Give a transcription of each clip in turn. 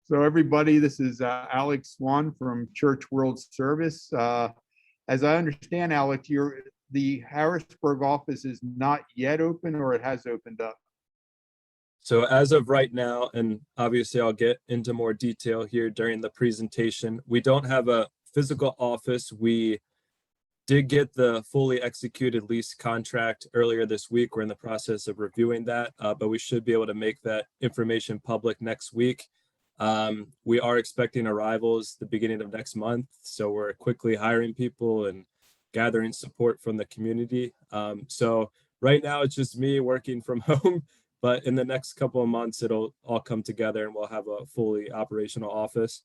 So everybody, this is Alex Swan from Church World Service. As I understand, Alex, the Harrisburg office is not yet open, or it has opened up? So as of right now, and obviously I'll get into more detail here during the presentation, we don't have a physical office. We did get the fully executed lease contract earlier this week. We're in the process of reviewing that, but we should be able to make that information public next week. We are expecting arrivals the beginning of next month, so we're quickly hiring people and gathering support from the community. So right now it's just me working from home, but in the next couple of months it'll all come together and we'll have a fully operational office.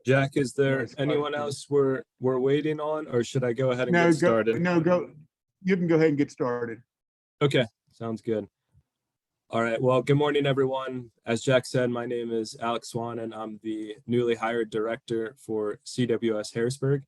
Jack, is there Nice anyone question. else we're waiting on, or should I go ahead and No, get started? go. You can go ahead and get started. Okay, sounds good. All right, well, good morning, everyone. As Jack said, my name is Alex Swan, and I'm the newly hired director for CWS Harrisburg.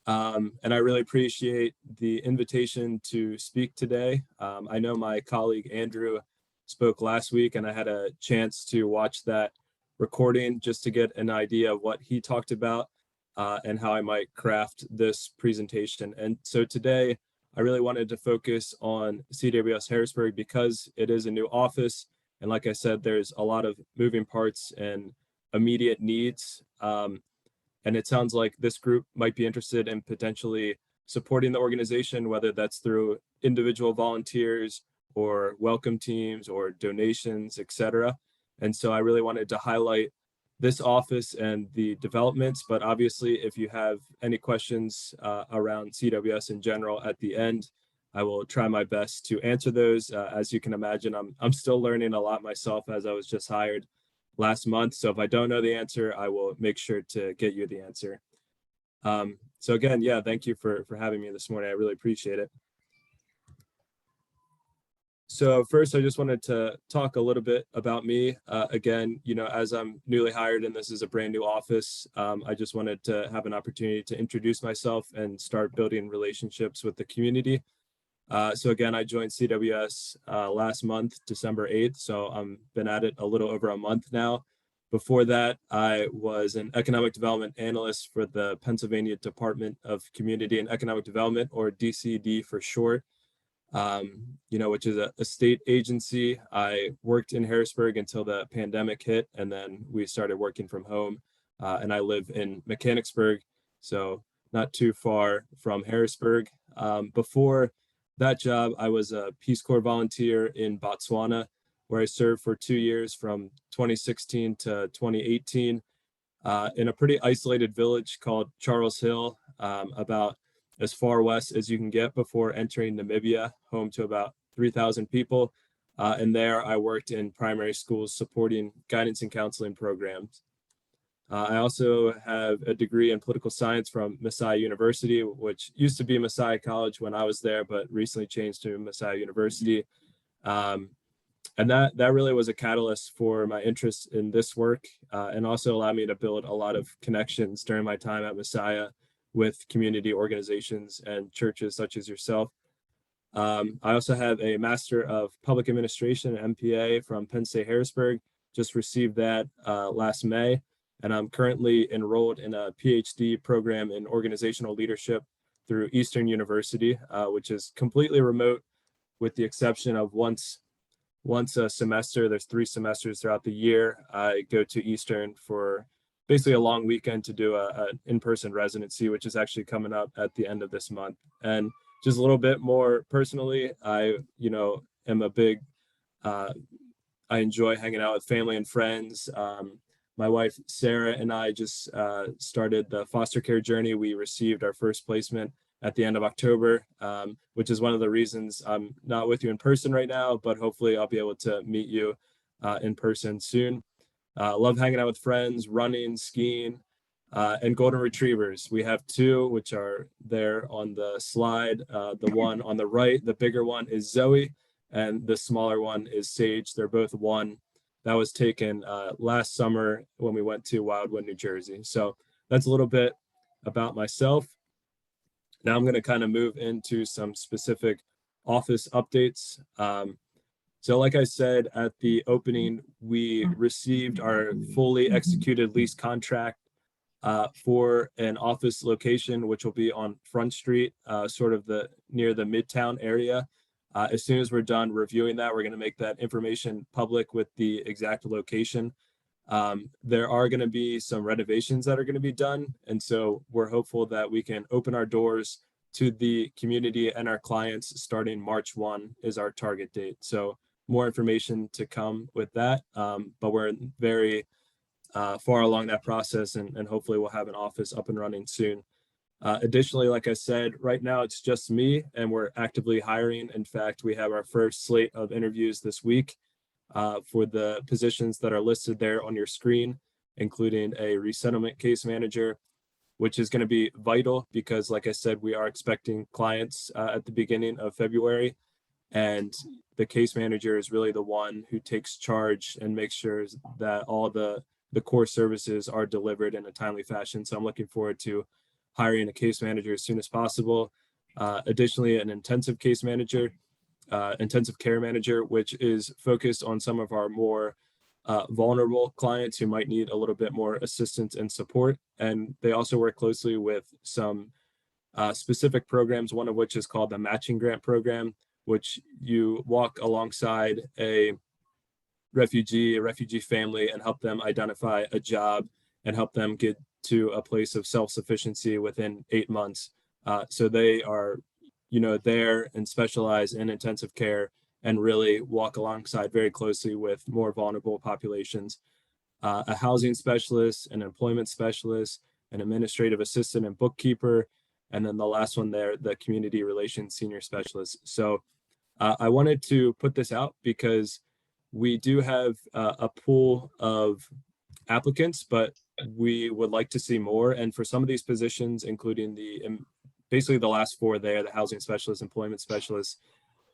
And I really appreciate the invitation to speak today. I know my colleague Andrew spoke last week, and I had a chance to watch that recording just to get an idea of what he talked about and how I might craft this presentation. And so today, I really wanted to focus on CWS Harrisburg because it is a new office. And like I said, there's a lot of moving parts and immediate needs. And it sounds like this group might be interested in potentially supporting the organization, whether that's through individual volunteers or welcome teams or donations, etc. And so I really wanted to highlight this office and the developments, but obviously if you have any questions around CWS in general at the end, I will try my best to answer those. As you can imagine, I'm still learning a lot myself as I was just hired last month. So if I don't know the answer, I will make sure to get you the answer. So again, yeah, thank you for having me this morning. I really appreciate it. So first, I just wanted to talk a little bit about me. Again, as I'm newly hired and this is a brand new office, I just wanted to have an opportunity to introduce myself and start building relationships with the community. So again, I joined CWS last month, December 8th. So I've been at it a little over a month now. Before that, I was an economic development analyst for the Pennsylvania Department of Community and Economic Development, or DCD for short. Which is a state agency. I worked in Harrisburg until the pandemic hit, and then we started working from home. And I live in Mechanicsburg, so not too far from Harrisburg. Before that job, I was a Peace Corps volunteer in Botswana, where I served for 2 years from 2016 to 2018 in a pretty isolated village called Charles Hill, about as far west as you can get before entering Namibia, home to about 3,000 people. And there I worked in primary schools supporting guidance and counseling programs. I also have a degree in political science from Messiah University, which used to be Messiah College when I was there, but recently changed to Messiah University. And that really was a catalyst for my interest in this work, and also allowed me to build a lot of connections during my time at Messiah with community organizations and churches such as yourself. I also have a Master of Public Administration, MPA, from Penn State Harrisburg. Just received that last May, and I'm currently enrolled in a PhD program in organizational leadership through Eastern University, which is completely remote with the exception of once a semester. There's 3 semesters throughout the year. I go to Eastern for basically a long weekend to do an in-person residency, which is actually coming up at the end of this month. And just a little bit more personally, I am a big, I enjoy hanging out with family and friends. My wife, Sarah, and I just started the foster care journey. We received our first placement at the end of October, which is one of the reasons I'm not with you in person right now, but hopefully I'll be able to meet you in person soon. Love hanging out with friends, running, skiing, and golden retrievers. We have two, which are there on the slide. The one on the right, the bigger one is Zoe, and the smaller one is Sage. They're both one. That was taken last summer when we went to Wildwood, New Jersey. So that's a little bit about myself. Now I'm going to kind of move into some specific office updates. So like I said at the opening, we received our fully executed lease contract for an office location, which will be on Front Street, sort of near the Midtown area. As soon as we're done reviewing that, we're going to make that information public with the exact location. There are going to be some renovations that are going to be done. And so we're hopeful that we can open our doors to the community and our clients starting March 1 is our target date. So more information to come with that. But we're very far along that process, and hopefully we'll have an office up and running soon. Additionally, like I said, right now it's just me and we're actively hiring. In fact, we have our first slate of interviews this week for the positions that are listed there on your screen, including a resettlement case manager, which is going to be vital because, like I said, we are expecting clients at the beginning of February. And the case manager is really the one who takes charge and makes sure that all the core services are delivered in a timely fashion. So I'm looking forward to hiring a case manager as soon as possible. Additionally, an intensive care manager, which is focused on some of our more vulnerable clients who might need a little bit more assistance and support. And they also work closely with some specific programs, one of which is called the Matching Grant Program, which you walk alongside a refugee family and help them identify a job and help them get to a place of self-sufficiency within 8 months. So they are, there and specialize in intensive care and really walk alongside very closely with more vulnerable populations. A housing specialist, an employment specialist, an administrative assistant and bookkeeper, and then the last one there, the community relations senior specialist. So I wanted to put this out because we do have a pool of applicants, but we would like to see more. And for some of these positions, including basically the last four there, the housing specialist, employment specialist,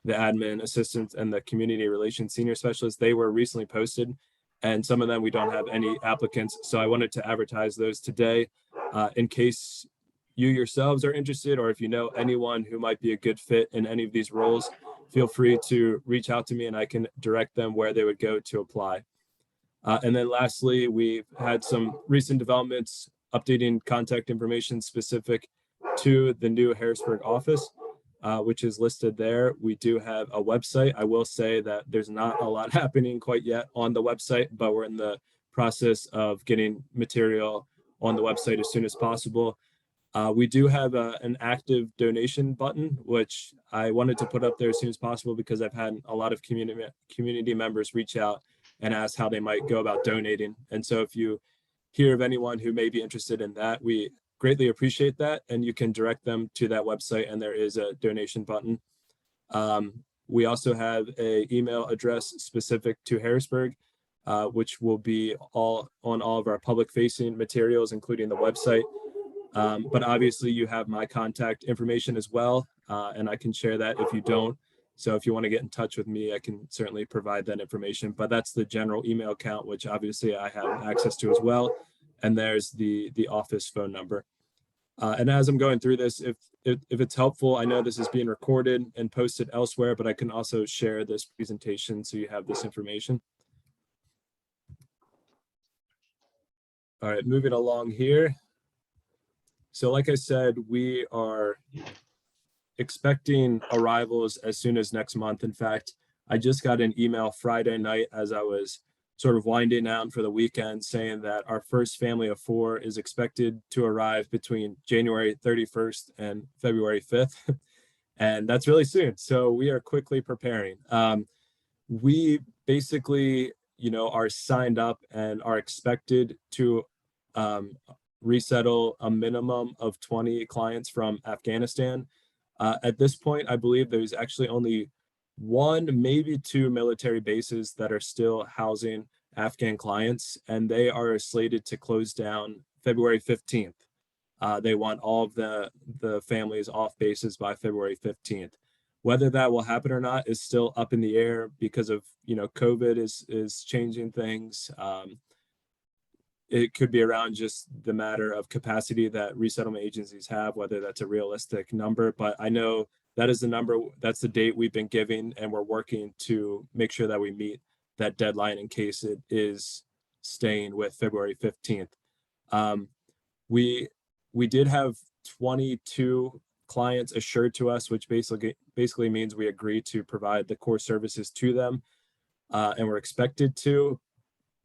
the admin assistant, and the community relations senior specialist, they were recently posted. And some of them, we don't have any applicants. So I wanted to advertise those today in case you yourselves are interested, or if you know anyone who might be a good fit in any of these roles, feel free to reach out to me and I can direct them where they would go to apply. And then lastly, we've had some recent developments updating contact information specific to the new Harrisburg office, which is listed there. We do have a website. I will say that there's not a lot happening quite yet on the website, but we're in the process of getting material on the website as soon as possible. We do have an active donation button, which I wanted to put up there as soon as possible because I've had a lot of community members reach out and ask how they might go about donating. And so if you hear of anyone who may be interested in that, we greatly appreciate that. And you can direct them to that website and there is a donation button. We also have an email address specific to Harrisburg, which will be on all of our public facing materials, including the website. But obviously you have my contact information as well, and I can share that if you don't. So if you want to get in touch with me, I can certainly provide that information, but that's the general email account, which obviously I have access to as well. And there's the office phone number. And as I'm going through this, if it's helpful, I know this is being recorded and posted elsewhere, but I can also share this presentation so you have this information. All right, moving along here. So like I said, we are expecting arrivals as soon as next month. In fact, I just got an email Friday night as I was sort of winding down for the weekend saying that our first family of 4 is expected to arrive between January 31st and February 5th. And that's really soon. So we are quickly preparing. We basically, are signed up and are expected to resettle a minimum of 20 clients from Afghanistan. At this point, I believe there's actually only one, maybe two military bases that are still housing Afghan clients, and they are slated to close down February 15th. They want all of the families off bases by February 15th. Whether that will happen or not is still up in the air because of, COVID is changing things. It could be around just the matter of capacity that resettlement agencies have, whether that's a realistic number. But I know that is the number, that's the date we've been giving, and we're working to make sure that we meet that deadline in case it is staying with February 15th. We did have 22 clients assured to us, which basically means we agree to provide the core services to them, and we're expected to.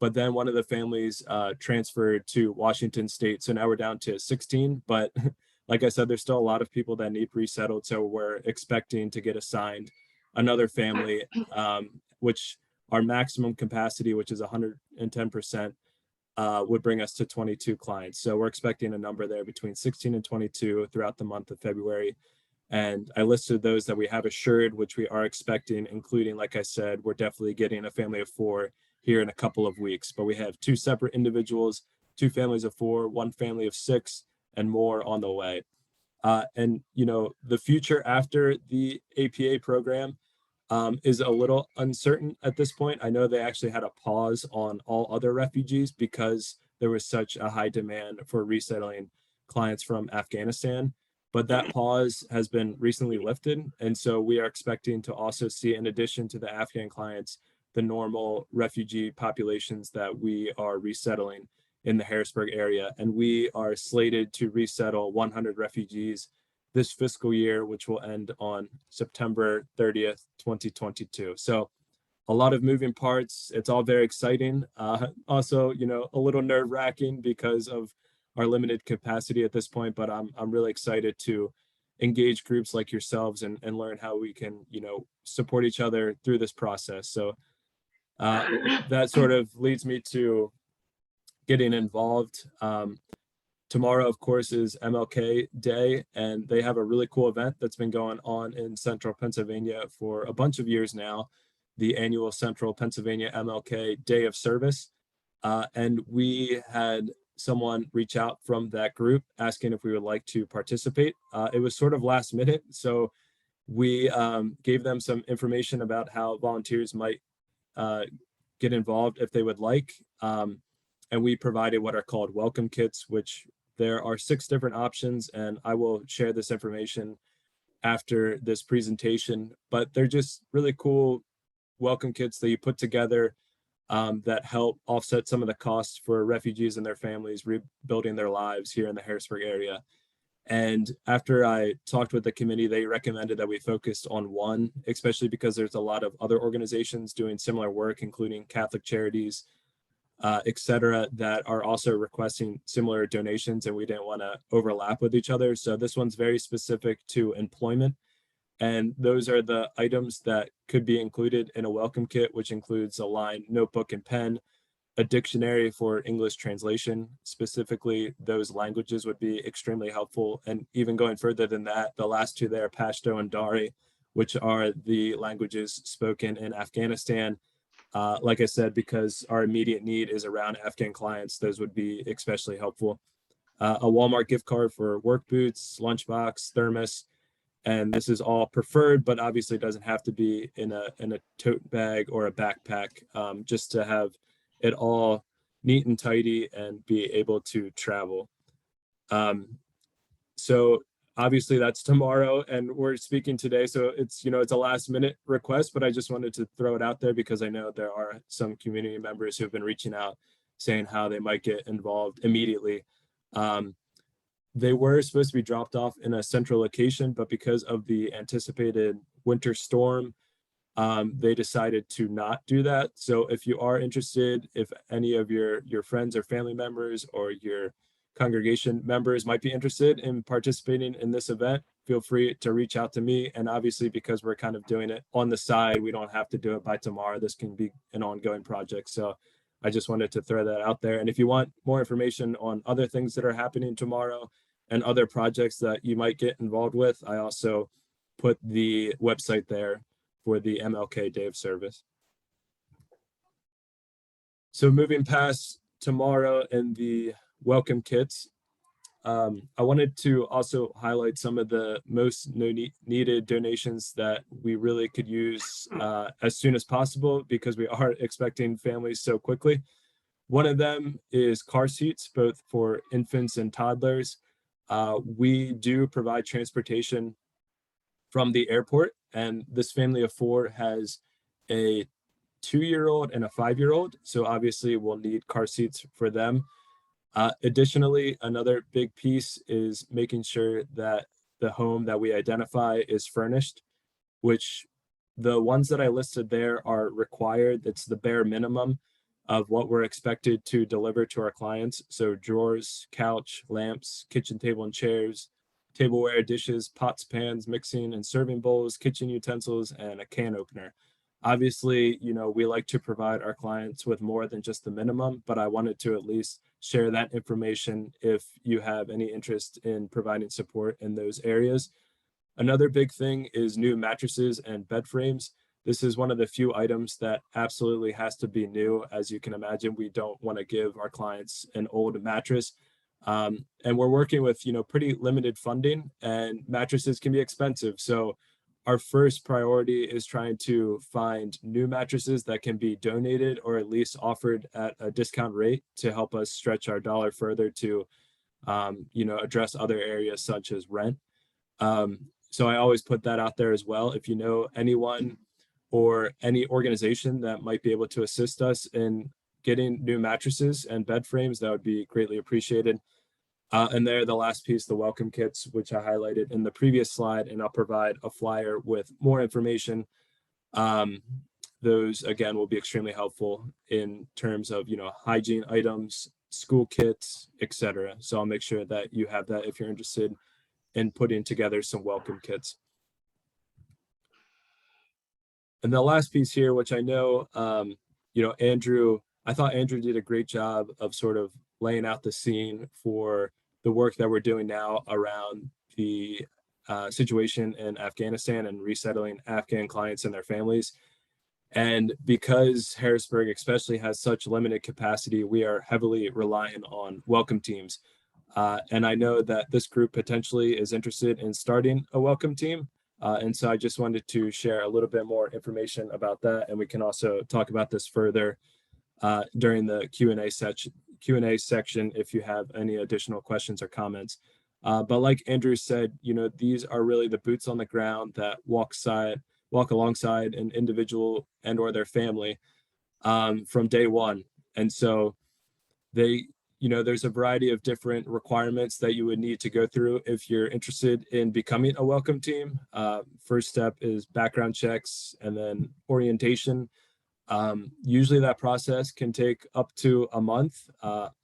But then one of the families transferred to Washington State, so now we're down to 16. But like I said, there's still a lot of people that need resettled, so we're expecting to get assigned another family, which our maximum capacity, which is 110%. Would bring us to 22 clients. So we're expecting a number there between 16 and 22 throughout the month of February. And I listed those that we have assured, which we are expecting, including, like I said, we're definitely getting a family of 4 here in a couple of weeks. But we have 2 separate individuals, 2 families of 4, 1 family of 6, and more on the way. And, the future after the APA program is a little uncertain at this point. I know they actually had a pause on all other refugees because there was such a high demand for resettling clients from Afghanistan, but that pause has been recently lifted. And so we are expecting to also see, in addition to the Afghan clients, the normal refugee populations that we are resettling in the Harrisburg area. And we are slated to resettle 100 refugees this fiscal year, which will end on September 30th, 2022. So a lot of moving parts. It's all very exciting. Also, a little nerve wracking because of our limited capacity at this point, but I'm really excited to engage groups like yourselves and learn how we can, support each other through this process. So that sort of leads me to getting involved. Tomorrow, of course, is MLK Day, and they have a really cool event that's been going on in Central Pennsylvania for a bunch of years now, the annual Central Pennsylvania MLK Day of Service. And we had someone reach out from that group asking if we would like to participate. It was sort of last minute, so we gave them some information about how volunteers might get involved if they would like. And we provided what are called welcome kits, which there are 6 different options, and I will share this information after this presentation, but they're just really cool welcome kits that you put together that help offset some of the costs for refugees and their families rebuilding their lives here in the Harrisburg area. And after I talked with the committee, they recommended that we focused on one, especially because there's a lot of other organizations doing similar work, including Catholic Charities, et cetera, that are also requesting similar donations, and we didn't want to overlap with each other. So this one's very specific to employment. And those are the items that could be included in a welcome kit, which includes a lined notebook and pen, a dictionary for English translation. Specifically, those languages would be extremely helpful. And even going further than that, the last 2 there, Pashto and Dari, which are the languages spoken in Afghanistan. Like I said, because our immediate need is around Afghan clients, those would be especially helpful. A Walmart gift card for work boots, lunchbox, thermos, and this is all preferred, but obviously doesn't have to be in a tote bag or a backpack, just to have it all neat and tidy and be able to travel. So obviously that's tomorrow, and we're speaking today, so it's it's a last minute request, but I just wanted to throw it out there because I know there are some community members who have been reaching out saying how they might get involved immediately. They were supposed to be dropped off in a central location, but because of the anticipated winter storm, they decided to not do that. So if you are interested, if any of your friends or family members or your congregation members might be interested in participating in this event, feel free to reach out to me. And obviously, because we're kind of doing it on the side, we don't have to do it by tomorrow. This can be an ongoing project. So I just wanted to throw that out there. And if you want more information on other things that are happening tomorrow and other projects that you might get involved with, I also put the website there for the MLK Day of Service. So moving past tomorrow and the welcome kits, I wanted to also highlight some of the most needed donations that we really could use as soon as possible, because we are expecting families so quickly. One of them is car seats, both for infants and toddlers. We do provide transportation from the airport, and this family of four has a 2-year-old and a 5-year-old. So obviously we'll need car seats for them. Additionally, another big piece is making sure that the home that we identify is furnished, which the ones that I listed there are required. It's the bare minimum of what we're expected to deliver to our clients. So drawers, couch, lamps, kitchen table and chairs, tableware, dishes, pots, pans, mixing and serving bowls, kitchen utensils, and a can opener. Obviously, we like to provide our clients with more than just the minimum, but I wanted to at least share that information if you have any interest in providing support in those areas. Another big thing is new mattresses and bed frames. This is one of the few items that absolutely has to be new. As you can imagine, we don't want to give our clients an old mattress. And we're working with, pretty limited funding, and mattresses can be expensive. So our first priority is trying to find new mattresses that can be donated or at least offered at a discount rate to help us stretch our dollar further to, address other areas such as rent. So I always put that out there as well. If you know anyone or any organization that might be able to assist us in getting new mattresses and bed frames, that would be greatly appreciated. And there, the last piece, the welcome kits, which I highlighted in the previous slide, and I'll provide a flyer with more information. Those, again, will be extremely helpful in terms of, hygiene items, school kits, etc. So I'll make sure that you have that if you're interested in putting together some welcome kits. And the last piece here, which I know, I thought Andrew did a great job of sort of laying out the scene for the work that we're doing now around the situation in Afghanistan and resettling Afghan clients and their families. And because Harrisburg especially has such limited capacity, we are heavily relying on welcome teams. And I know that this group potentially is interested in starting a welcome team. And so I just wanted to share a little bit more information about that. And we can also talk about this further during the Q&A section if you have any additional questions or comments. But like Andrew said, these are really the boots on the ground that walk alongside an individual and or their family from day one. And so there's a variety of different requirements that you would need to go through if you're interested in becoming a welcome team. First step is background checks and then orientation. Usually that process can take up to a month.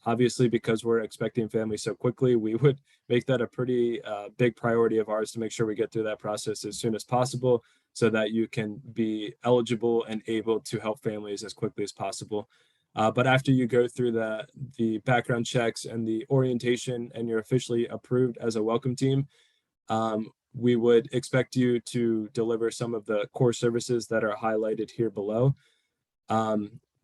Obviously, because we're expecting families so quickly, we would make that a pretty big priority of ours to make sure we get through that process as soon as possible so that you can be eligible and able to help families as quickly as possible. But after you go through the background checks and the orientation and you're officially approved as a welcome team, we would expect you to deliver some of the core services that are highlighted here below.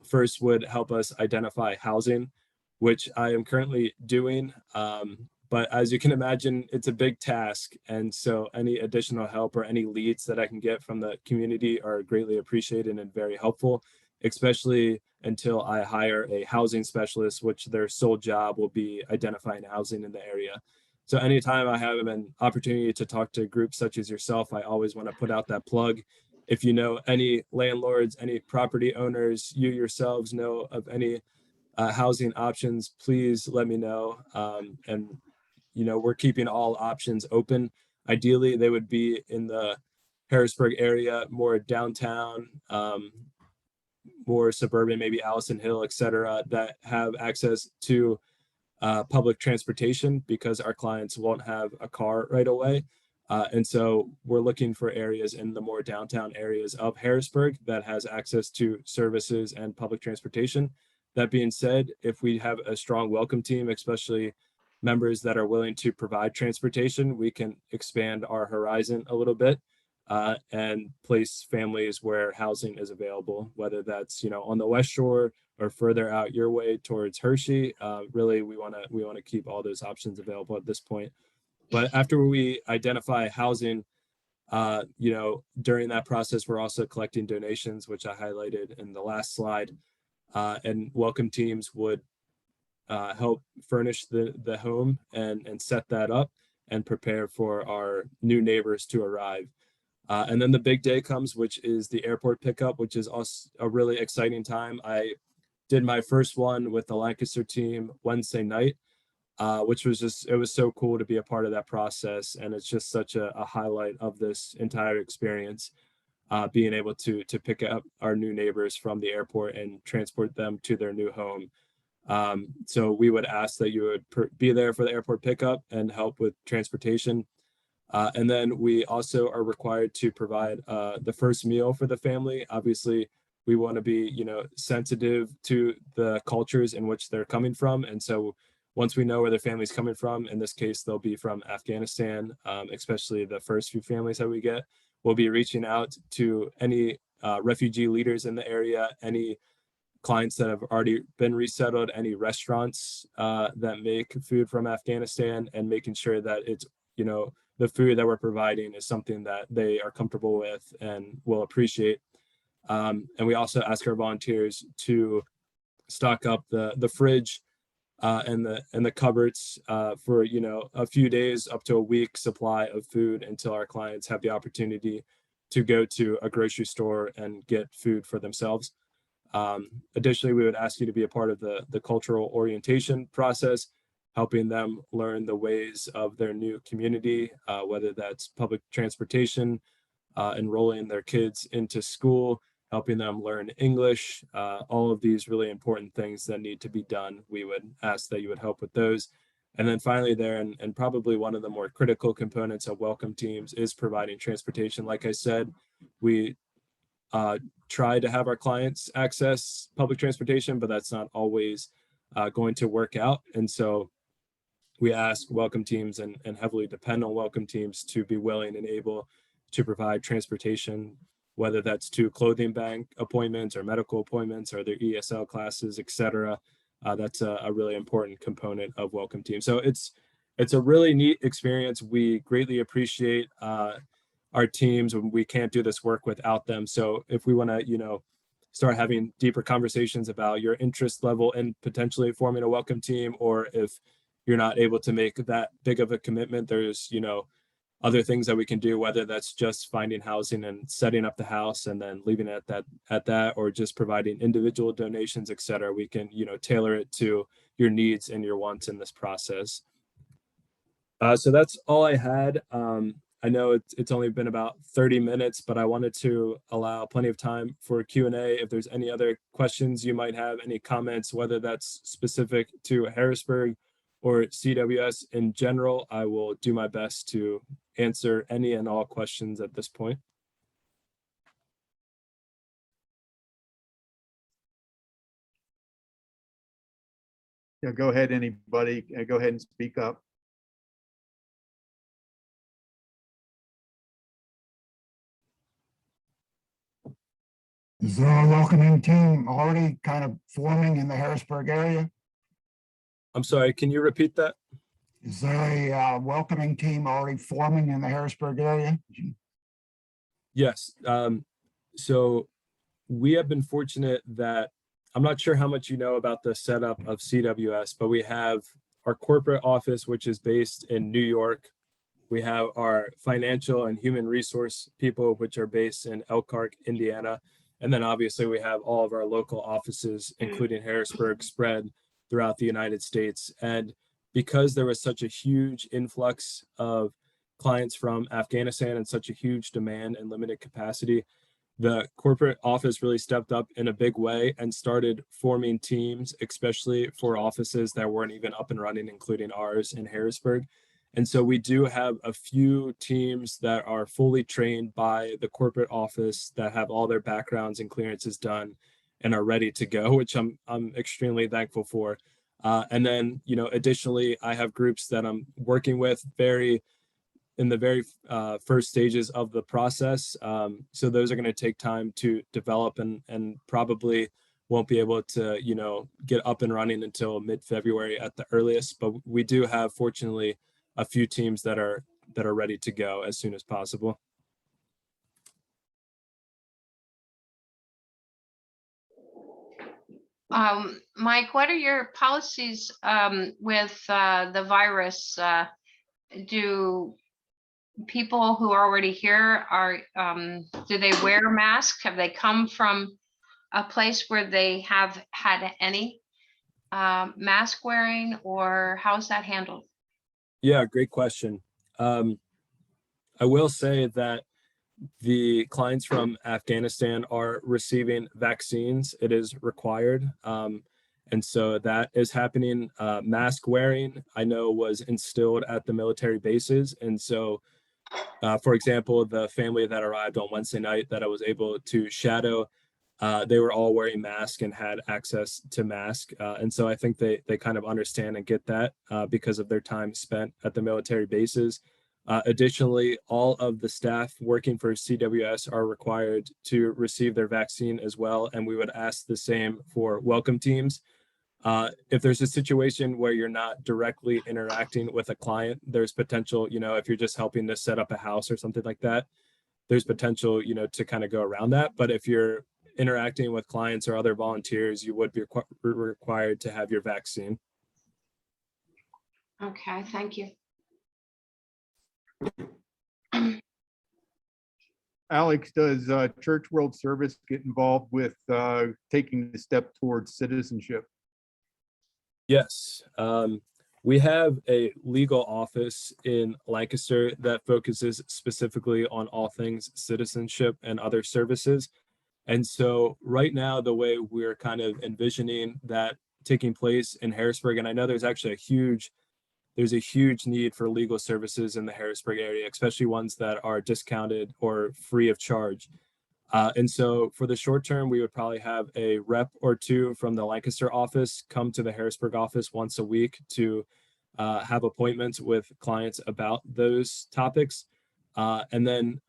First would help us identify housing, which I am currently doing. But as you can imagine, it's a big task. And so any additional help or any leads that I can get from the community are greatly appreciated and very helpful, especially until I hire a housing specialist, which their sole job will be identifying housing in the area. So anytime I have an opportunity to talk to groups such as yourself, I always want to put out that plug. If you know any landlords, any property owners, you yourselves know of any housing options, please let me know. And we're keeping all options open. Ideally, they would be in the Harrisburg area, more downtown, more suburban, maybe Allison Hill, et cetera, that have access to public transportation because our clients won't have a car right away. And so we're looking for areas in the more downtown areas of Harrisburg that has access to services and public transportation. That being said, if we have a strong welcome team, especially members that are willing to provide transportation, we can expand our horizon a little bit and place families where housing is available, whether that's, you know, on the West Shore or further out your way towards Hershey. Really, we want to keep all those options available at this point. But after we identify housing, you know, during that process, we're also collecting donations, which I highlighted in the last slide. And welcome teams would help furnish the home and set that up and prepare for our new neighbors to arrive. And then the big day comes, which is the airport pickup, which is also a really exciting time. I did my first one with the Lancaster team Wednesday night, which was just, it was so cool to be a part of that process. And it's just such a highlight of this entire experience, being able to pick up our new neighbors from the airport and transport them to their new home. So we would ask that you would be there for the airport pickup and help with transportation. And then we also are required to provide the first meal for the family. Obviously, we want to be, you know, sensitive to the cultures in which they're coming from. And so once we know where their family's coming from, in this case, they'll be from Afghanistan, especially the first few families that we get, we'll be reaching out to any refugee leaders in the area, any clients that have already been resettled, any restaurants that make food from Afghanistan, and making sure that it's, you know, the food that we're providing is something that they are comfortable with and will appreciate. And we also ask our volunteers to stock up the fridge and the cupboards for, you know, a few days up to a week supply of food until our clients have the opportunity to go to a grocery store and get food for themselves. Additionally, we would ask you to be a part of the cultural orientation process, helping them learn the ways of their new community, whether that's public transportation, enrolling their kids into school, helping them learn English, all of these really important things that need to be done. We would ask that you would help with those. And then finally there, and probably one of the more critical components of welcome teams is providing transportation. Like I said, we try to have our clients access public transportation, but that's not always going to work out. And so we ask welcome teams and heavily depend on welcome teams to be willing and able to provide transportation, whether that's to clothing bank appointments or medical appointments or their ESL classes, et cetera. That's a really important component of welcome team. So it's a really neat experience. We greatly appreciate our teams, when we can't do this work without them. So if we want to, you know, start having deeper conversations about your interest level in potentially forming a welcome team, or if you're not able to make that big of a commitment, there's, you know, other things that we can do, whether that's just finding housing and setting up the house and then leaving it at that, or just providing individual donations, et cetera. We can, you know, tailor it to your needs and your wants in this process. So that's all I had. I know it's only been about 30 minutes, but I wanted to allow plenty of time for Q&A. If there's any other questions you might have, any comments, whether that's specific to Harrisburg or CWS in general, I will do my best to answer any and all questions at this point. Yeah, go ahead, anybody. Go ahead and speak up. Is there a welcoming team already kind of forming in the Harrisburg area? I'm sorry, can you repeat that? Is there a welcoming team already forming in the Harrisburg area? Yes. So we have been fortunate that, I'm not sure how much you know about the setup of CWS, but we have our corporate office, which is based in New York. We have our financial and human resource people, which are based in Elkhart, Indiana. And then obviously we have all of our local offices, including Harrisburg, spread throughout the United States. And because there was such a huge influx of clients from Afghanistan and such a huge demand and limited capacity, the corporate office really stepped up in a big way and started forming teams, especially for offices that weren't even up and running, including ours in Harrisburg. And so we do have a few teams that are fully trained by the corporate office that have all their backgrounds and clearances done. and are ready to go, which I'm extremely thankful for. And then, additionally, I have groups that I'm working with in the very first stages of the process. So those are going to take time to develop and probably won't be able to, get up and running until mid-February at the earliest. But we do have, fortunately, a few teams that are ready to go as soon as possible. Mike, what are your policies with the virus? Do people who are already here do they wear masks? Have they come from a place where they have had any mask wearing, or how is that handled? Yeah, great question. I will say that the clients from Afghanistan are receiving vaccines. It is required. And so that is happening. Mask wearing, I know, was instilled at the military bases. And so, for example, the family that arrived on Wednesday night that I was able to shadow, they were all wearing masks and had access to mask. And so I think they kind of understand and get that because of their time spent at the military bases. Additionally, all of the staff working for CWS are required to receive their vaccine as well. And we would ask the same for welcome teams. If there's a situation where you're not directly interacting with a client, there's potential, if you're just helping to set up a house or something like that, there's potential, to kind of go around that. But if you're interacting with clients or other volunteers, you would be required to have your vaccine. Okay, thank you. Alex, does Church World Service get involved with taking the step towards citizenship? Yes. We have a legal office in Lancaster that focuses specifically on all things citizenship and other services. And so right now, the way we're kind of envisioning that taking place in Harrisburg, and I know there's actually there's a huge need for legal services in the Harrisburg area, especially ones that are discounted or free of charge. And so for the short term, we would probably have a rep or two from the Lancaster office come to the Harrisburg office once a week to have appointments with clients about those topics. And then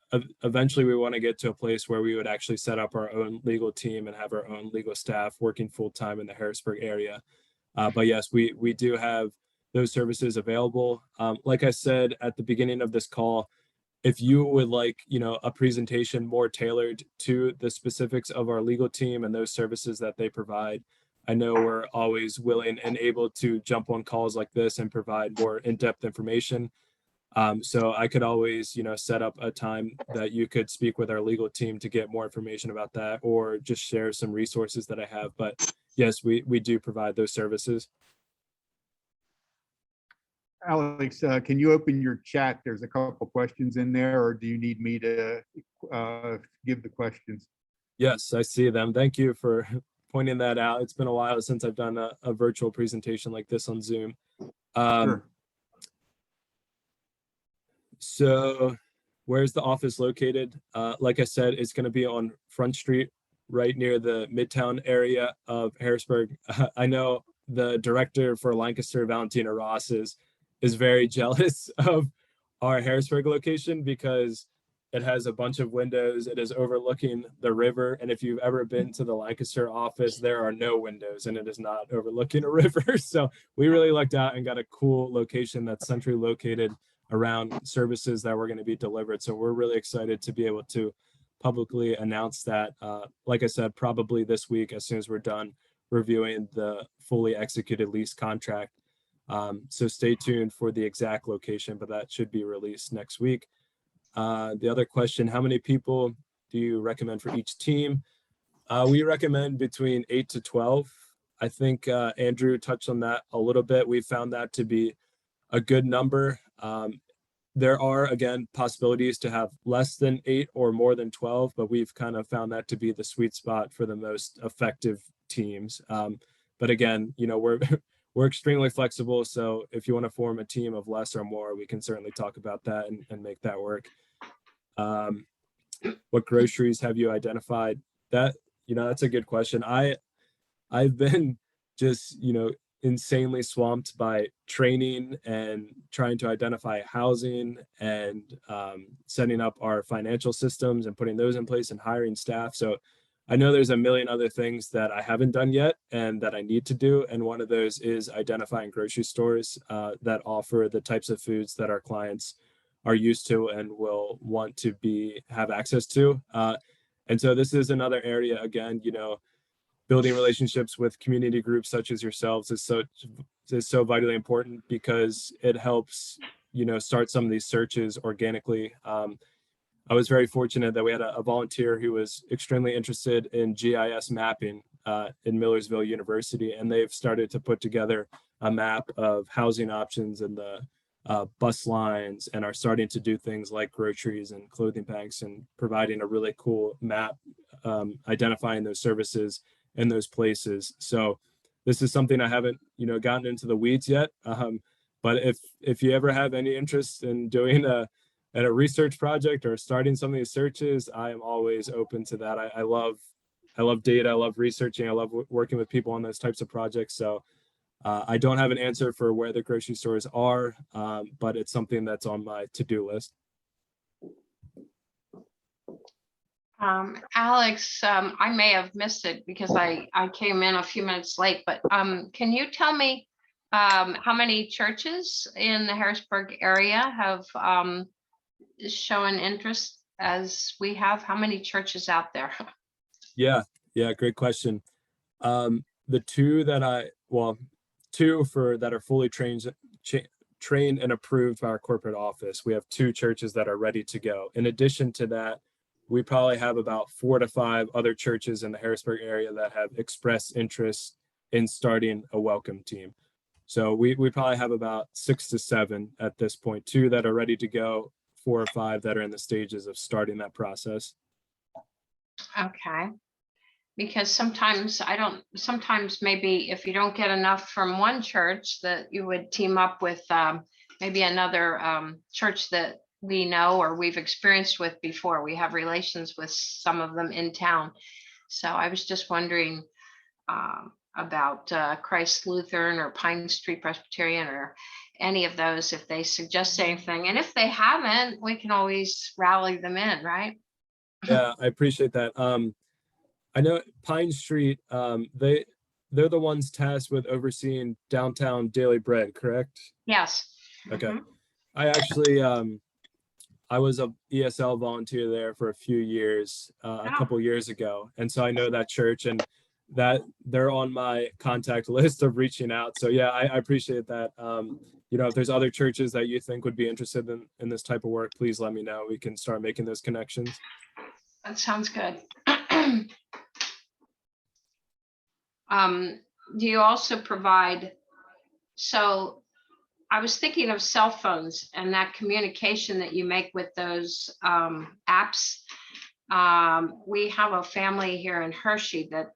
eventually we want to get to a place where we would actually set up our own legal team and have our own legal staff working full time in the Harrisburg area. But yes, we do have those services available. Like I said at the beginning of this call, if you would like, a presentation more tailored to the specifics of our legal team and those services that they provide, I know we're always willing and able to jump on calls like this and provide more in-depth information. So I could always, set up a time that you could speak with our legal team to get more information about that, or just share some resources that I have. But yes, we do provide those services. Alex, can you open your chat? There's a couple questions in there, or do you need me to give the questions? Yes, I see them. Thank you for pointing that out. It's been a while since I've done a virtual presentation like this on Zoom. Sure. So where's the office located? Like I said, it's going to be on Front Street, right near the Midtown area of Harrisburg. I know the director for Lancaster, Valentina Ross, is very jealous of our Harrisburg location because it has a bunch of windows. It is overlooking the river. And if you've ever been to the Lancaster office, there are no windows and it is not overlooking a river. So we really lucked out and got a cool location that's centrally located around services that were going to be delivered. So we're really excited to be able to publicly announce that, like I said, probably this week, as soon as we're done reviewing the fully executed lease contract. So stay tuned for the exact location, but that should be released next week. The other question, how many people do you recommend for each team? We recommend between 8 to 12. I think Andrew touched on that a little bit. We found that to be a good number. There are, again, possibilities to have less than 8 or more than 12, but we've kind of found that to be the sweet spot for the most effective teams. But again, we're extremely flexible. So if you want to form a team of less or more, we can certainly talk about that and make that work. What groceries have you identified? That That's a good question. I've been just, insanely swamped by training and trying to identify housing and setting up our financial systems and putting those in place and hiring staff. So I know there's a million other things that I haven't done yet and that I need to do. And one of those is identifying grocery stores that offer the types of foods that our clients are used to and will want to have access to. And so this is another area, again, building relationships with community groups such as yourselves is so vitally important because it helps, start some of these searches organically. I was very fortunate that we had a volunteer who was extremely interested in GIS mapping in Millersville University, and they've started to put together a map of housing options and the bus lines, and are starting to do things like groceries and clothing banks and providing a really cool map identifying those services in those places. So this is something I haven't, gotten into the weeds yet. But if you ever have any interest in doing a research project or starting some of these searches, I am always open to that. I love data. I love researching. I love working with people on those types of projects. So I don't have an answer for where the grocery stores are, but it's something that's on my to-do list. Alex, I may have missed it because I came in a few minutes late, but can you tell me how many churches in the Harrisburg area have shown interest as we have? How many churches out there? Yeah, great question. The two that are fully trained and approved by our corporate office. We have 2 churches that are ready to go. In addition to that, we probably have about 4 to 5 other churches in the Harrisburg area that have expressed interest in starting a welcome team. So we probably have about 6 to 7 at this point, 2 that are ready to go, 4 or 5 that are in the stages of starting that process. Okay. Because sometimes maybe if you don't get enough from one church, that you would team up with maybe another church that we know or we've experienced with before. We have relations with some of them in town. So I was just wondering about Christ Lutheran or Pine Street Presbyterian or any of those, if they suggest anything. And if they haven't, we can always rally them in, right? Yeah, I appreciate that. I know Pine Street, they're the ones tasked with overseeing downtown Daily Bread, correct? Yes. Okay. Mhm. I actually, I was a ESL volunteer there for a few years, a couple years ago. And so I know that church, and that they're on my contact list of reaching out. So yeah, I appreciate that. If there's other churches that you think would be interested in this type of work, please let me know. We can start making those connections. That sounds good. Do you also provide, so I was thinking of cell phones and that communication that you make with those apps. We have a family here in Hershey that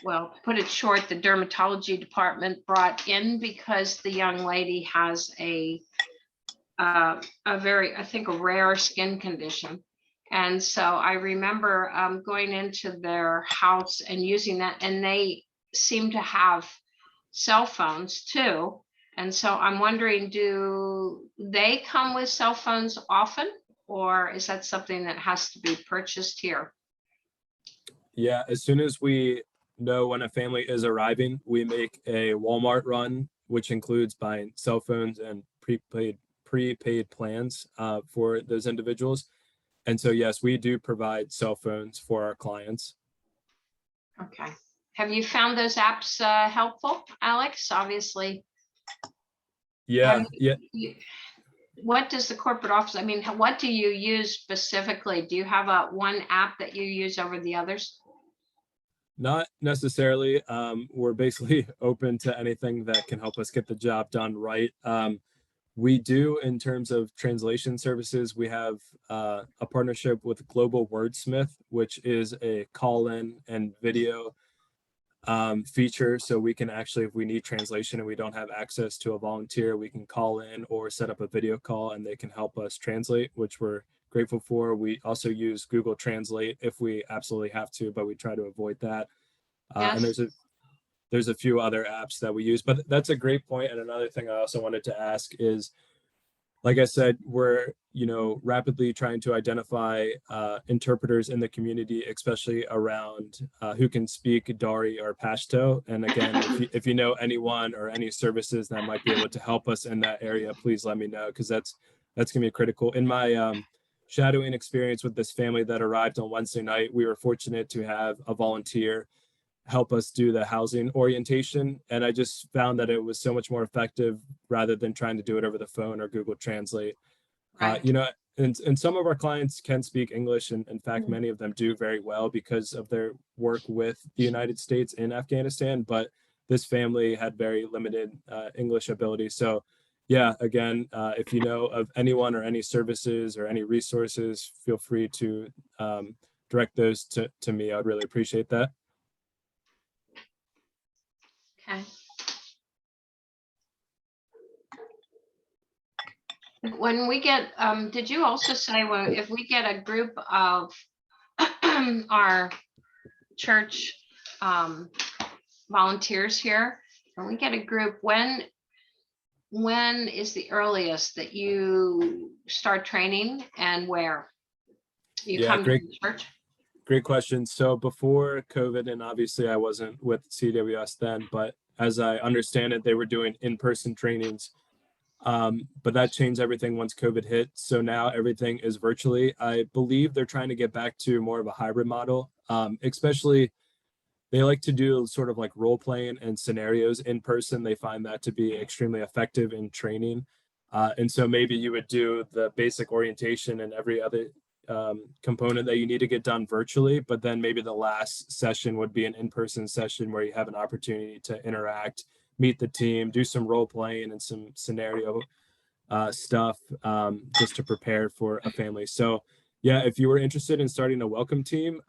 well, put it short, the dermatology department brought in because the young lady has a very, I think, a rare skin condition. And so I remember going into their house and using that, and they seem to have cell phones too. And so I'm wondering, do they come with cell phones often, or is that something that has to be purchased here? Yeah, as soon as we know when a family is arriving, we make a Walmart run, which includes buying cell phones and prepaid plans for those individuals. And so, yes, we do provide cell phones for our clients. Okay. Have you found those apps helpful, Alex? Obviously. Yeah. What does the corporate office, what do you use specifically? Do you have one app that you use over the others? Not necessarily. We're basically open to anything that can help us get the job done right. We do, in terms of translation services, we have a partnership with Global Wordsmith, which is a call-in and video feature. So we can actually, if we need translation and we don't have access to a volunteer, we can call in or set up a video call and they can help us translate, which we're grateful for. We also use Google Translate if we absolutely have to, but we try to avoid that. And Yes. there's a few other apps that we use, but that's a great point. And another thing I also wanted to ask is, like I said, we're, rapidly trying to identify interpreters in the community, especially around who can speak Dari or Pashto. And again, if you know anyone or any services that might be able to help us in that area, please let me know, because that's gonna be critical. In my shadowing experience with this family that arrived on Wednesday night, we were fortunate to have a volunteer help us do the housing orientation. And I just found that it was so much more effective rather than trying to do it over the phone or Google Translate. Right. And some of our clients can speak English, and in fact, Mhm. many of them do very well because of their work with the United States in Afghanistan. But this family had very limited English ability. So yeah, again, if you know of anyone or any services or any resources, feel free to direct those to me. I'd really appreciate that. Okay. When we get, did you also say, well, if we get a group of our church volunteers here, when we get a group, when is the earliest that you start training and where? You Yeah, come to great. the church? Great question. So before COVID, and obviously I wasn't with CWS then, but as I understand it, they were doing in-person trainings. But that changed everything once COVID hit. So now everything is virtually. I believe they're trying to get back to more of a hybrid model. Especially they like to do sort of like role playing and scenarios in person. They find that to be extremely effective in training. And so maybe you would do the basic orientation and every other component that you need to get done virtually, but then maybe the last session would be an in-person session where you have an opportunity to interact, meet the team, do some role playing and some scenario stuff, just to prepare for a family. So yeah, if you were interested in starting a welcome team,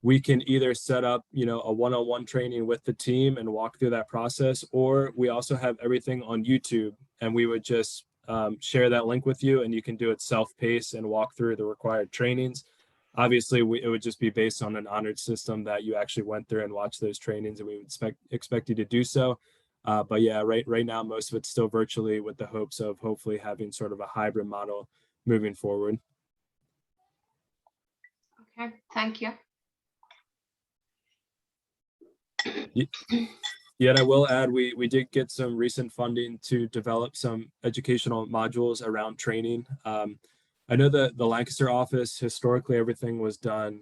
we can either set up, a one-on-one training with the team and walk through that process, or we also have everything on YouTube, and we would just share that link with you, and you can do it self-paced and walk through the required trainings. Obviously, it would just be based on an honored system that you actually went through and watched those trainings, and we would expect you to do so. But yeah, right now, most of it's still virtually, with the hopes of hopefully having sort of a hybrid model moving forward. Okay, thank you. Yet I will add, we did get some recent funding to develop some educational modules around training. I know that the Lancaster office, historically, everything was done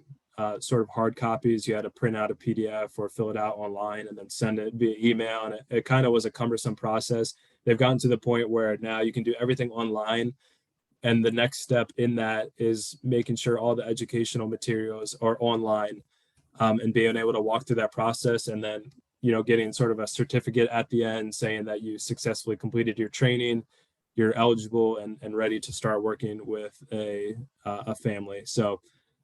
sort of hard copies. You had to print out a PDF or fill it out online and then send it via email. And it kind of was a cumbersome process. They've gotten to the point where now you can do everything online. And the next step in that is making sure all the educational materials are online, and being able to walk through that process, and then getting sort of a certificate at the end saying that you successfully completed your training, you're eligible and ready to start working with a family. So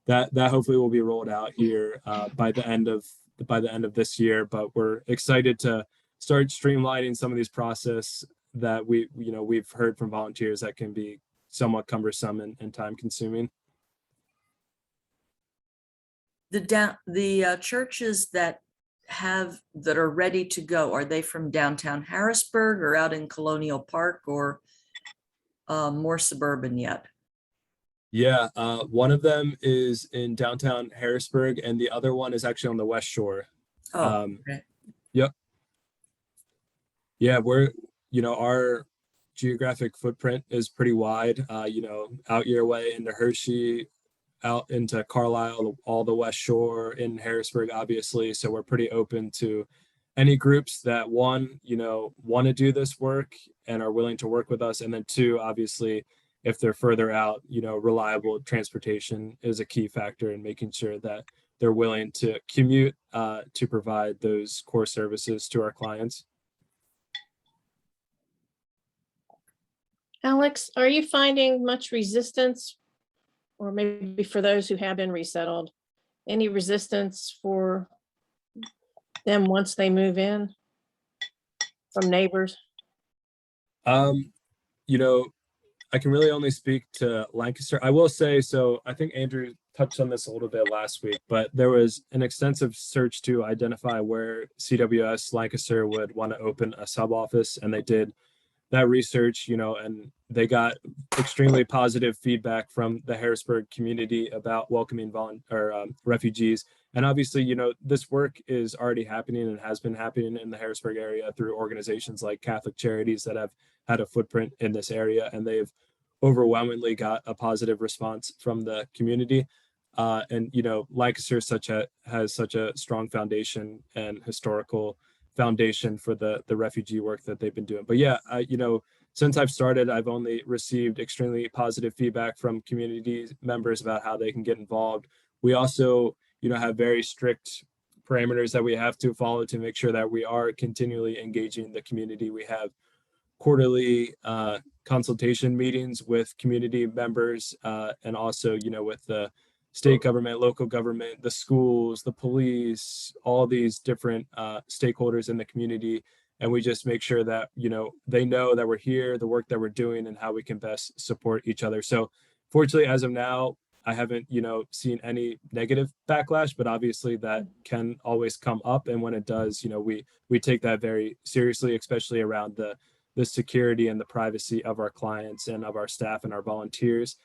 that hopefully will be rolled out here by the end of this year. But we're excited to start streamlining some of these process that we've heard from volunteers that can be somewhat cumbersome and time consuming. The churches that are ready to go, are they from downtown Harrisburg or out in Colonial Park, or more suburban yet? Yeah, one of them is in downtown Harrisburg, and the other one is actually on the West Shore. Oh, okay. Yep. Yeah, our geographic footprint is pretty wide. Out your way into Hershey, out into Carlisle, all the West Shore, in Harrisburg, obviously. So we're pretty open to any groups that want to do this work and are willing to work with us. And then two, obviously, if they're further out, reliable transportation is a key factor in making sure that they're willing to commute to provide those core services to our clients. Alex, are you finding much resistance, or maybe for those who have been resettled, any resistance for them once they move in from neighbors? You know, I can really only speak to Lancaster. I will say, so I think Andrew touched on this a little bit last week, but there was an extensive search to identify where CWS Lancaster would want to open a sub office, and they did that research, and they got extremely positive feedback from the Harrisburg community about welcoming refugees. And obviously, this work is already happening and has been happening in the Harrisburg area through organizations like Catholic Charities that have had a footprint in this area, and they've overwhelmingly got a positive response from the community. And Lancaster has such a strong foundation and historical foundation for the refugee work that they've been doing. But yeah, since I've started, I've only received extremely positive feedback from community members about how they can get involved. We also, have very strict parameters that we have to follow to make sure that we are continually engaging the community. We have quarterly consultation meetings with community members, and also, with the state government, local government, the schools, the police, all these different stakeholders in the community. And we just make sure that, they know that we're here, the work that we're doing, and how we can best support each other. So fortunately, as of now, I haven't, seen any negative backlash, but obviously that can always come up. And when it does, we take that very seriously, especially around the security and the privacy of our clients and of our staff and our volunteers.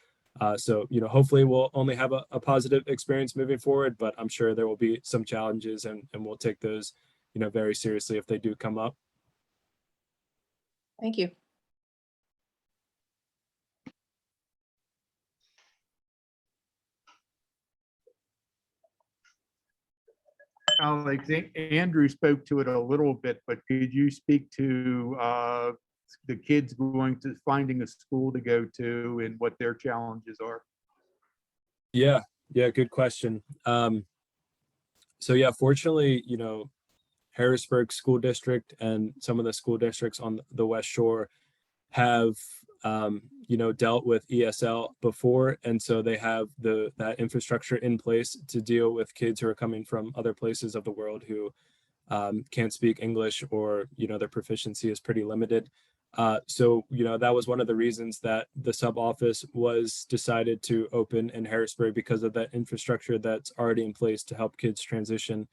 So, hopefully we'll only have a positive experience moving forward, but I'm sure there will be some challenges, and we'll take those, very seriously if they do come up. Thank you. Alex, Andrew spoke to it a little bit, but could you speak to the kids going to finding a school to go to and what their challenges are? Yeah, good question. So yeah, fortunately, Harrisburg School District and some of the school districts on the West Shore have dealt with ESL before, and so they have that infrastructure in place to deal with kids who are coming from other places of the world who can't speak English, or their proficiency is pretty limited. So that was one of the reasons that the sub office was decided to open in Harrisburg, because of that infrastructure that's already in place to help kids transition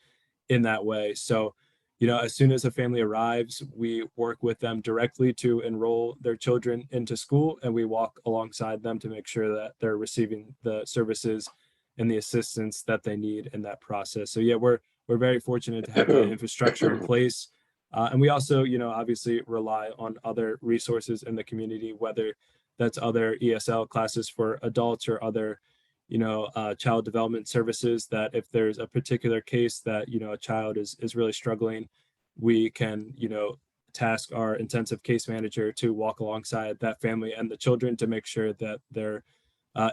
in that way. So as soon as a family arrives, we work with them directly to enroll their children into school, and we walk alongside them to make sure that they're receiving the services and the assistance that they need in that process. So yeah, we're very fortunate to have the infrastructure in place. And we also, obviously rely on other resources in the community, whether that's other ESL classes for adults or other, child development services, that if there's a particular case that, a child is really struggling, we can, task our intensive case manager to walk alongside that family and the children to make sure that they're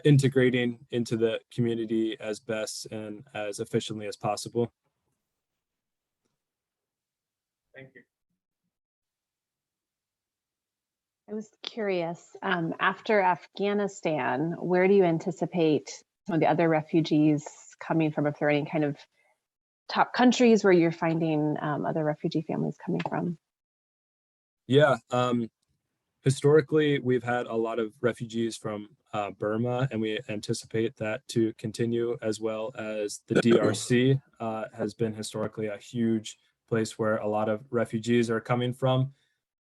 integrating into the community as best and as efficiently as possible. Thank you. I was curious, after Afghanistan, where do you anticipate some of the other refugees coming from, if there are any kind of top countries where you're finding other refugee families coming from? Yeah, historically, we've had a lot of refugees from Burma, and we anticipate that to continue, as well as the DRC has been historically a huge place where a lot of refugees are coming from.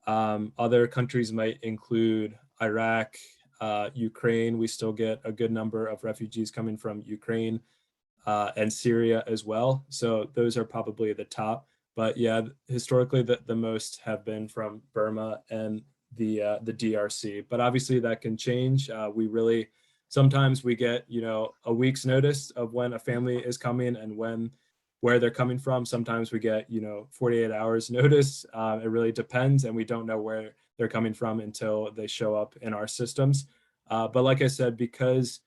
Other countries might include Iraq, Ukraine. We still get a good number of refugees coming from Ukraine, and Syria as well. So those are probably the top. But yeah, historically the most have been from Burma and the DRC. But obviously that can change. Sometimes we get, a week's notice of when a family is coming and where they're coming from. Sometimes we get, 48 hours notice. It really depends, and we don't know where they're coming from until they show up in our systems. But like I said, because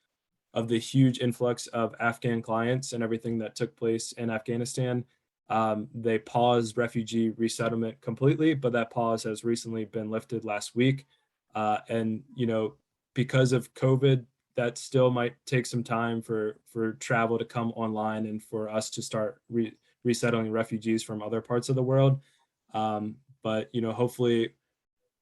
of the huge influx of Afghan clients and everything that took place in Afghanistan, they paused refugee resettlement completely, but that pause has recently been lifted last week. And, because of COVID, that still might take some time for travel to come online and for us to start resettling refugees from other parts of the world. But, hopefully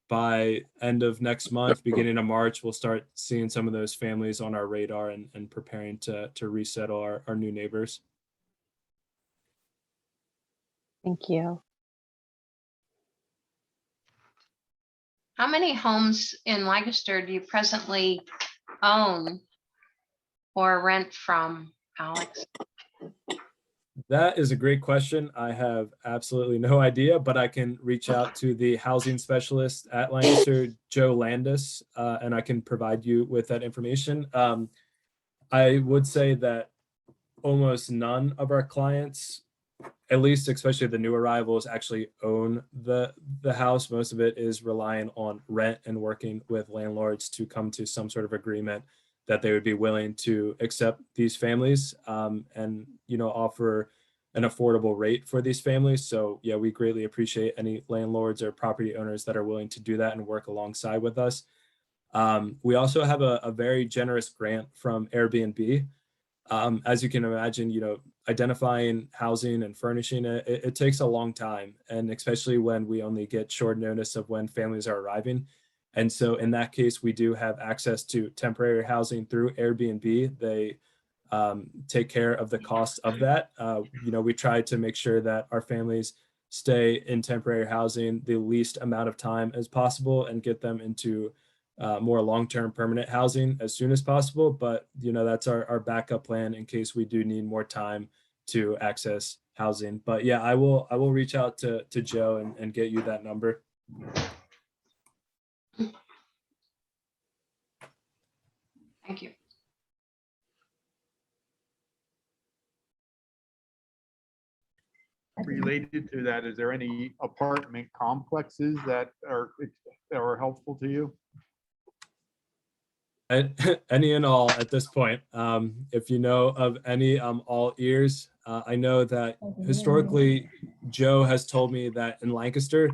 by end of next month, beginning of March, we'll start seeing some of those families on our radar and preparing to resettle our new neighbors. Thank you. How many homes in Lancaster do you presently own or rent from, Alex? That is a great question. I have absolutely no idea, but I can reach out to the housing specialist at Lancaster, Joe Landis, and I can provide you with that information. I would say that almost none of our clients, at least especially the new arrivals, actually own the house. Most of it is relying on rent and working with landlords to come to some sort of agreement that they would be willing to accept these families, and offer an affordable rate for these families. So yeah, we greatly appreciate any landlords or property owners that are willing to do that and work alongside with us. We also have a very generous grant from Airbnb. As you can imagine, identifying housing and furnishing it takes a long time, and especially when we only get short notice of when families are arriving. And so in that case, we do have access to temporary housing through Airbnb. They take care of the cost of that. We try to make sure that our families stay in temporary housing the least amount of time as possible and get them into more long-term permanent housing as soon as possible. But that's our backup plan in case we do need more time to access housing. But yeah, I will reach out to Joe and get you that number. Thank you. Related to that, is there any apartment complexes that are helpful to you? Any and all at this point. If you know of any, I'm all ears. I know that historically, Joe has told me that in Lancaster,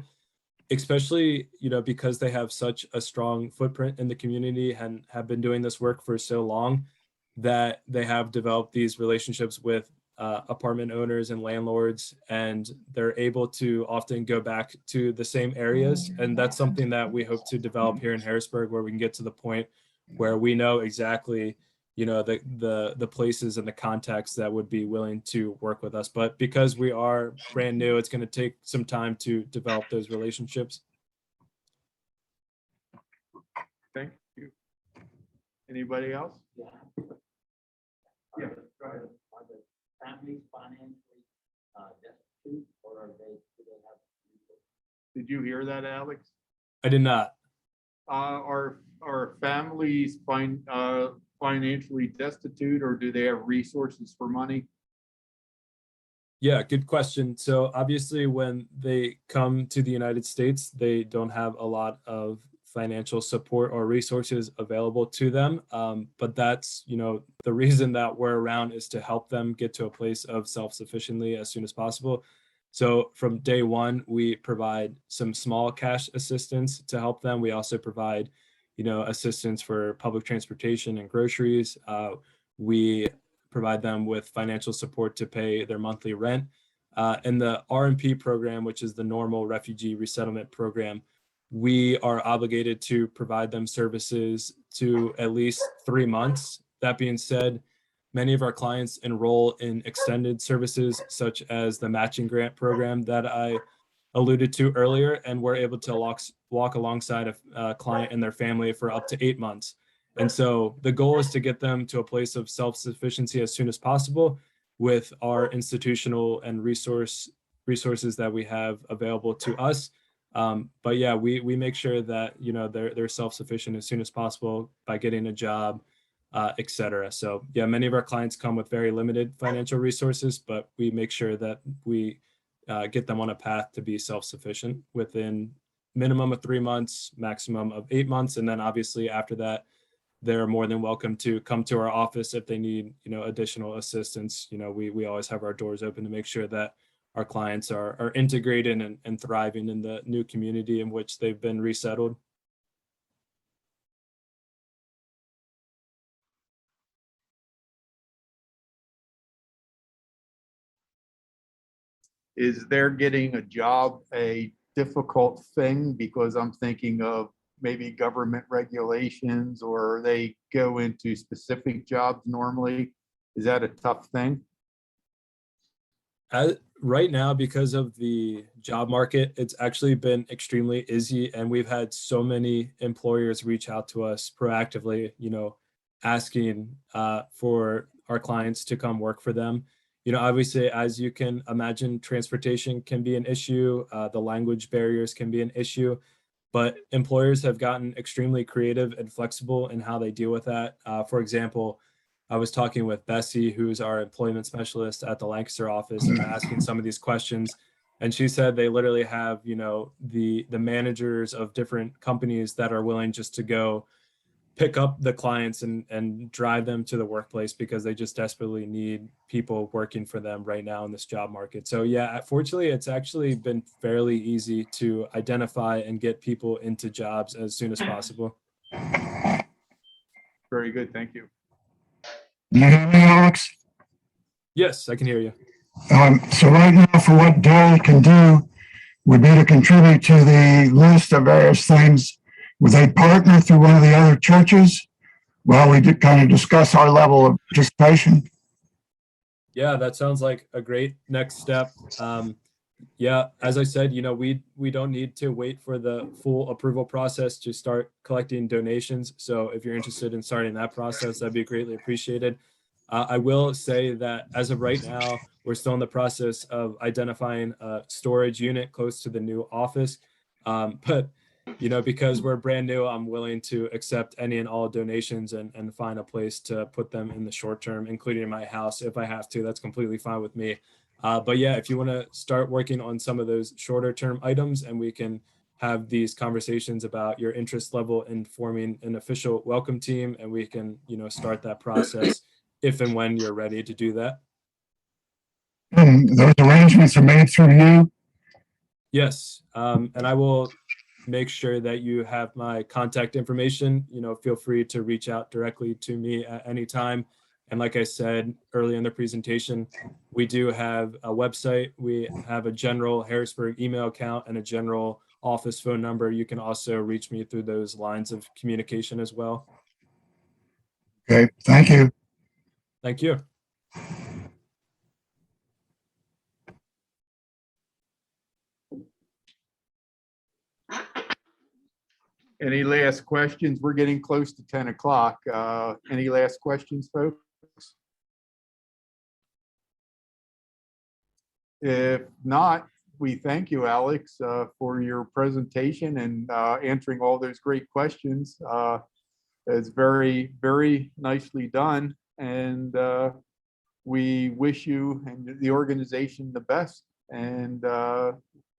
especially because they have such a strong footprint in the community and have been doing this work for so long, that they have developed these relationships with apartment owners and landlords, and they're able to often go back to the same areas. And that's something that we hope to develop here in Harrisburg, where we can get to the point where we know exactly the places and the contacts that would be willing to work with us. But because we are brand new, it's going to take some time to develop those relationships. Thank you. Anybody else? Yeah, go ahead. Are the families financially destitute, or do they have? Did you hear that, Alex? I did not. Are families financially destitute, or do they have resources for money? Yeah, good question. So obviously, when they come to the United States, they don't have a lot of financial support or resources available to them. But that's, the reason that we're around is to help them get to a place of self-sufficiency as soon as possible. So from day one, we provide some small cash assistance to help them. We also provide, assistance for public transportation and groceries. We provide them with financial support to pay their monthly rent. In the RMP program, which is the Normal Refugee Resettlement Program, we are obligated to provide them services to at least 3 months. That being said, many of our clients enroll in extended services, such as the matching grant program that I alluded to earlier, and we're able to walk alongside a client and their family for up to 8 months. And so the goal is to get them to a place of self-sufficiency as soon as possible with our institutional and resources that we have available to us. But yeah, we make sure that they're self-sufficient as soon as possible by getting a job, et cetera. So yeah, many of our clients come with very limited financial resources, but we make sure that we get them on a path to be self-sufficient within minimum of 3 months, maximum of 8 months. And then obviously after that, they're more than welcome to come to our office if they need, additional assistance. We always have our doors open to make sure that our clients are integrated and thriving in the new community in which they've been resettled. Is there getting a job a difficult thing because I'm thinking of maybe government regulations or they go into specific jobs normally. Is that a tough thing? Right now, because of the job market, it's actually been extremely easy, and we've had so many employers reach out to us proactively, asking for our clients to come work for them. Obviously, as you can imagine, transportation can be an issue. The language barriers can be an issue, but employers have gotten extremely creative and flexible in how they deal with that. For example, I was talking with Bessie, who's our employment specialist at the Lancaster office, and asking some of these questions. And she said they literally have, the managers of different companies that are willing just to go pick up the clients and drive them to the workplace because they just desperately need people working for them right now in this job market. So yeah, fortunately, it's actually been fairly easy to identify and get people into jobs as soon as possible. Very good, thank you. You hear me, Alex? Yes, I can hear you. So right now, for what Dale can do would be to contribute to the list of various things. Would they partner through one of the other churches? Well, we did kind of discuss our level of participation. Yeah, that sounds like a great next step. Yeah, as I said, we don't need to wait for the full approval process to start collecting donations. So if you're interested in starting that process, that'd be greatly appreciated. I will say that as of right now, we're still in the process of identifying a storage unit close to the new office. But because we're brand new, I'm willing to accept any and all donations and find a place to put them in the short term, including my house if I have to. That's completely fine with me. But yeah, if you want to start working on some of those shorter term items and we can have these conversations about your interest level in forming an official welcome team, and we can, start that process if and when you're ready to do that. Those arrangements are made through you. Yes, and I will make sure that you have my contact information. Feel free to reach out directly to me at any time. And like I said earlier in the presentation, we do have a website. We have a general Harrisburg email account and a general office phone number. You can also reach me through those lines of communication as well. Okay, thank you. Thank you. Any last questions? We're getting close to 10 o'clock. Any last questions, folks? If not, we thank you, Alex, for your presentation and answering all those great questions. It's very, very nicely done. And we wish you and the organization the best. And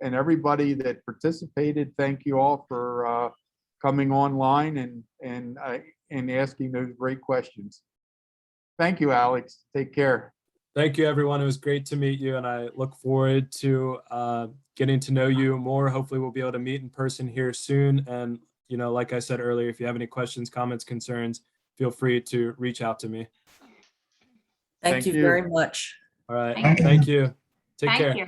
everybody that participated, thank you all for coming online and asking those great questions. Thank you, Alex. Take care. Thank you, everyone. It was great to meet you, and I look forward to getting to know you more. Hopefully, we'll be able to meet in person here soon. And, like I said earlier, if you have any questions, comments, concerns, feel free to reach out to me. Thank you very much. All right. Thank Thank you. Take Thank care. you.